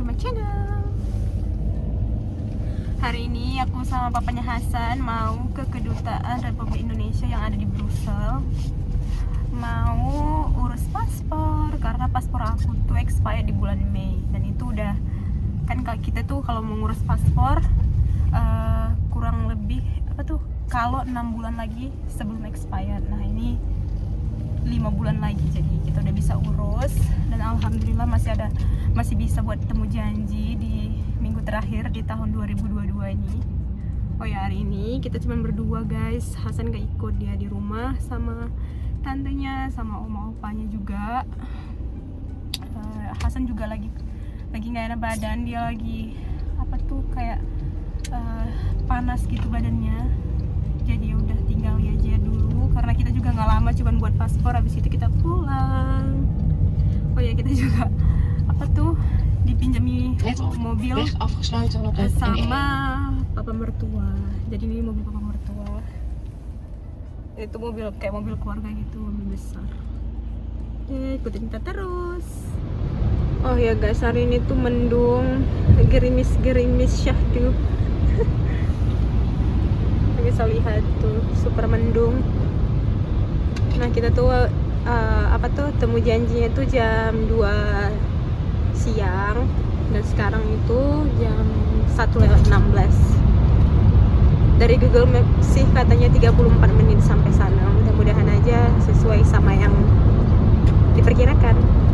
to my channel. Hari ini aku sama papanya Hasan mau ke kedutaan Republik Indonesia yang ada di Brussels. Mau urus paspor karena paspor aku tuh expired di bulan Mei, dan itu udah kan kita tuh kalau mau ngurus paspor kurang lebih kalau 6 bulan lagi sebelum expired. Nah ini 5 bulan lagi, jadi kita udah bisa urus dan alhamdulillah masih bisa buat temu janji di minggu terakhir di tahun 2022 ini. Oh ya, hari ini kita cuma berdua guys. Hasan gak ikut, dia di rumah sama tantenya sama oma opanya juga. Hasan juga lagi gak enak badan, dia lagi kayak panas gitu badannya. Jadi udah tinggal aja dulu karena kita juga nggak lama, cuman buat paspor, habis itu kita pulang. Oh ya, kita juga dipinjami mobil sama papa mertua. Jadi ini mobil papa mertua. Itu mobil kayak mobil keluarga gitu, mobil besar. Ikutin kita terus. Oh ya guys, hari ini tuh mendung, gerimis syahdu. Bisa lihat tuh super mendung. Nah kita tuh temu janjinya tuh jam 2 siang dan sekarang itu jam 1:16. Dari Google Map sih katanya 34 menit sampai sana. Mudah-mudahan aja sesuai sama yang diperkirakan.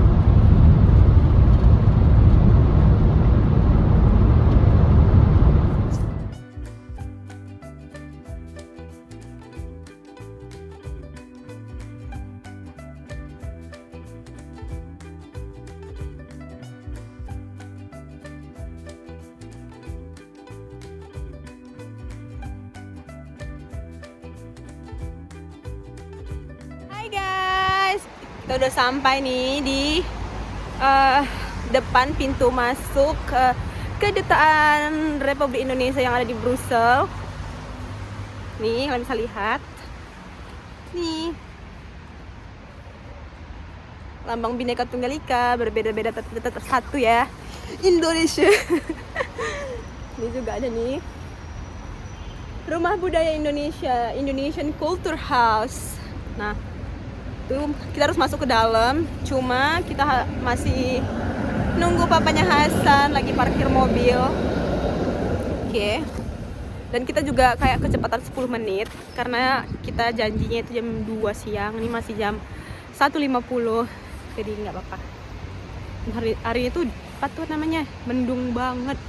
Hai guys, kita udah sampai nih di depan pintu masuk ke kedutaan Republik Indonesia yang ada di Brussels. Nih, kalian bisa lihat. Nih, lambang Bhinneka Tunggal Ika, berbeda-beda tetap satu ya, Indonesia. Ini juga ada nih Rumah Budaya Indonesia, Indonesian Culture House. Nah, tuh kita harus masuk ke dalam, cuma kita masih nunggu papanya Hasan lagi parkir mobil. Oke. Dan kita juga kayak kecepatan 10 menit karena kita janjinya itu jam 2 siang, ini masih jam 1:50. Jadi nggak apa-apa. Hari itu mendung banget.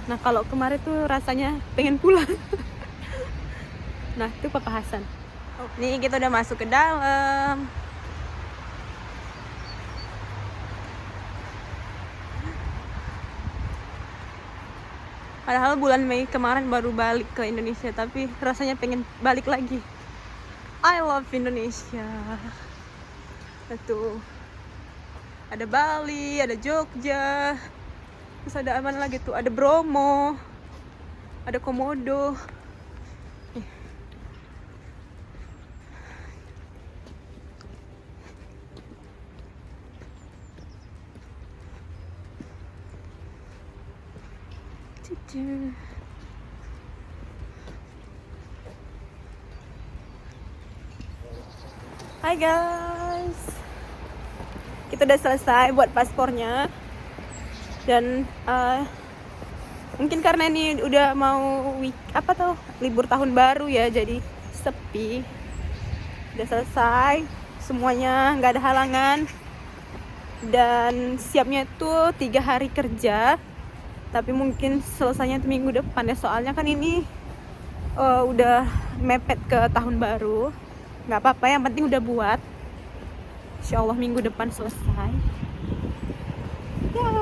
Nah kalau kemarin tuh rasanya pengen pulang. Nah itu Papa Hasan. Nih kita udah masuk ke dalam. Padahal bulan Mei kemarin baru balik ke Indonesia, tapi rasanya pengen balik lagi. I love Indonesia. Tuh ada Bali, ada Jogja. Terus ada apa lagi tuh? Ada Bromo, ada Komodo. Hai guys, kita udah selesai buat paspornya. Dan mungkin karena ini udah mau libur tahun baru ya, jadi sepi. Udah selesai semuanya, nggak ada halangan, dan siapnya tuh 3 hari kerja, tapi mungkin selesainya tuh minggu depan ya, soalnya kan ini udah mepet ke tahun baru. Nggak apa-apa, yang penting udah buat. Insyaallah minggu depan selesai ya.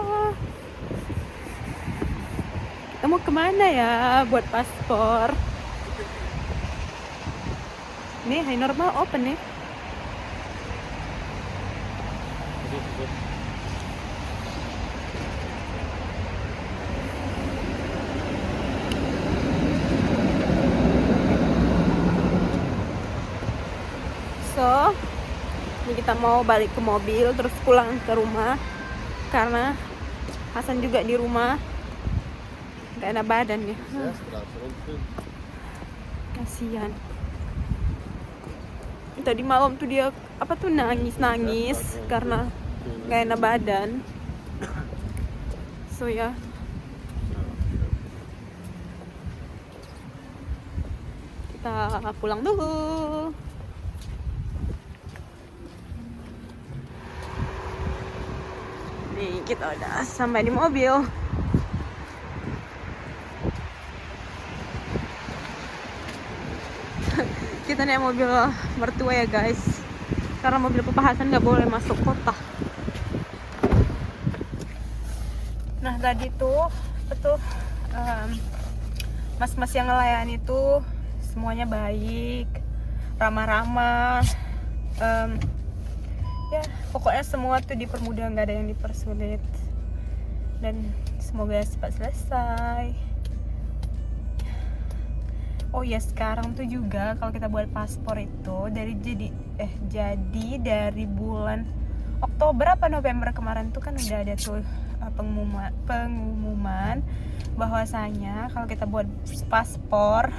Kita mau kemana ya buat paspor? Nih, Hai Normal open nih. So Ini kita mau balik ke mobil terus pulang ke rumah karena Hasan juga di rumah gak enak badan ya. Kasihan. Tadi malam tuh dia nangis karena gak enak badan. So ya, kita pulang dulu. Nih kita udah sampai di mobil. Kita naik mobil mertua ya guys, karena mobil Papa Hasan nggak boleh masuk kota. Nah tadi tuh mas-mas yang ngelayani tuh semuanya baik, ramah-ramah, ya pokoknya semua tuh dipermudah, nggak ada yang dipersulit, dan semoga cepat selesai. Oh ya, sekarang tuh juga kalau kita buat paspor itu jadi dari bulan Oktober apa November kemarin tuh kan udah ada tuh pengumuman bahwasanya kalau kita buat paspor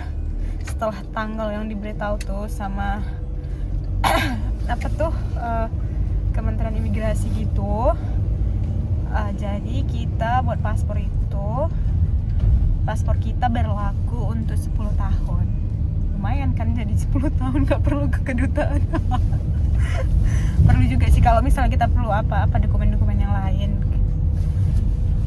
setelah tanggal yang diberitahu tuh sama Kementerian Imigrasi gitu, jadi kita buat paspor kita berlaku untuk 10 tahun. Lumayan kan, jadi 10 tahun gak perlu ke kedutaan. Perlu juga sih kalau misalnya kita perlu apa dokumen-dokumen yang lain.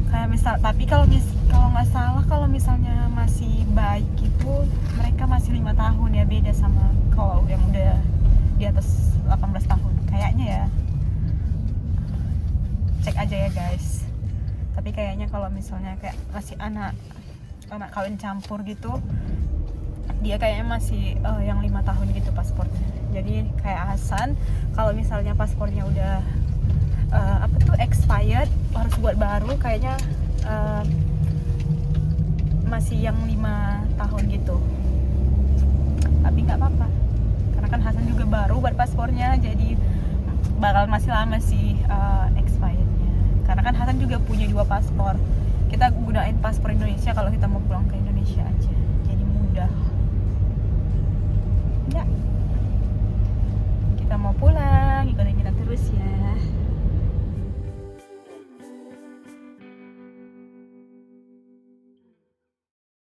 Kayak tapi kalau nggak salah, kalau misalnya masih baik gitu, mereka masih 5 tahun ya, beda sama kalau yang udah di atas 18 tahun kayaknya ya. Cek aja ya guys. Tapi kayaknya kalau misalnya kayak masih anak kawin campur gitu, dia kayaknya masih yang 5 tahun gitu paspornya. Jadi kayak Hasan, kalau misalnya paspornya udah expired, harus buat baru, kayaknya masih yang 5 tahun gitu. Tapi nggak apa-apa, karena kan Hasan juga baru buat paspornya, jadi bakal masih lama sih expirednya. Karena kan Hasan juga punya 2 paspor. Kita gunain paspor Indonesia kalau kita mau pulang ke Indonesia aja, jadi mudah. Ya, kita mau pulang, ikutin kita